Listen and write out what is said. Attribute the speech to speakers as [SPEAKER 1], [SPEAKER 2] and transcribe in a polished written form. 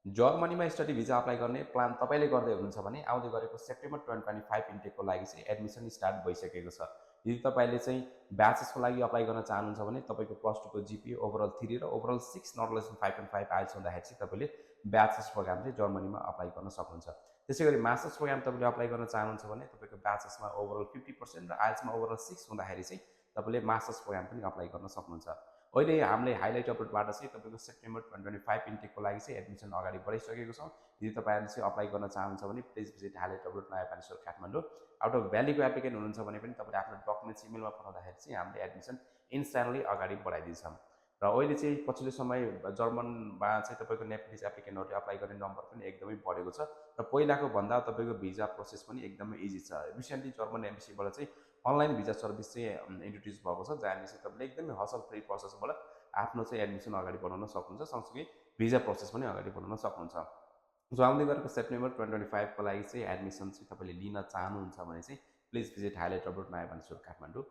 [SPEAKER 1] जर्मनीमा study visa apply गर्ने plan तपाईँले गर्दै हुनुहुन्छ भने आउँदै गरेको सेप्टेम्बर 2025 इन्टेकको लागि चाहिँ एडमिसन स्टार्ट भइसकेको छ। यदि तपाईँले चाहिँ ब्याचेसको लागि अप्लाई गर्न चाहनुहुन्छ भने तपाईँको +2 को जिपिए ओभरअल 3 र ओभरअल 6 नट लेस देन 5.5 आइल्स हुँदाखेरि चाहिँ तपाईँले ब्याचेस प्रोग्राम चाहिँ जर्मनीमा अप्लाई गर्न सक्नुहुन्छ। त्यसै गरी मास्टर्स प्रोग्राम तपाईँले अप्लाई गर्न चाहनुहुन्छ भने तपाईँको ब्याचेसमा ओभरअल 50% र आइल्समा ओभरअल 6 हुँदाखेरि चाहिँ तपाईँले मास्टर्स प्रोग्राम पनि अप्लाई गर्न सक्नुहुन्छ। अहिले हामीले हाइलाइट अपडेटबाट चाहिँ तपाईँको सेप्टेम्बर 2025 इन्टेकको लागि चाहिँ एडमिसन अगाडि बढाइसकेको छौँ। यदि तपाईँहरूले चाहिँ अप्लाई गर्न चाहनुहुन्छ भने प्लिज भिजिट हाइलाइट अपडेट नयाँ पानीश्वर काठमाडौँ। आउट अफ भ्यालीको एप्लिकेन्ट हुनुहुन्छ भने पनि तपाईँले आफ्नो डकुमेन्ट्स इमेलमा पठाउँदाखेरि चाहिँ हामीले एडमिसन इन्स्ट्यान्टली अगाडि बढाइदिन्छौँ। र अहिले चाहिँ पछिल्लो समय जर्मनमा चाहिँ तपाईँको नेप्लिज एप्लिकेन्टहरूले अप्लाई गर्ने नम्बर पनि एकदमै बढेको छ र पहिलाको भन्दा तपाईँको भिजा प्रोसेस पनि एकदमै इजी छ। रिसेन्टली जर्मन एम्बेसीबाट चाहिँ अनलाइन भिजा सर्भिस चाहिँ इन्ट्रोड्युस भएको छ, जहाँले चाहिँ तपाईँले एकदमै हसल फ्री प्रोसेसबाट आफ्नो चाहिँ एडमिसन अगाडि बढाउन सक्नुहुन्छ, सँगसँगै भिजा प्रोसेस पनि अगाडि बढाउन सक्नुहुन्छ। जो आउँदै गरेको सेप्टेम्बर 2025 को लागि चाहिँ एडमिसन चाहिँ तपाईँले लिन चाहनुहुन्छ भने चाहिँ प्लिज भिजिट हाइलाइट अपडेट नयाँ पानीश्वर काठमाडौँ।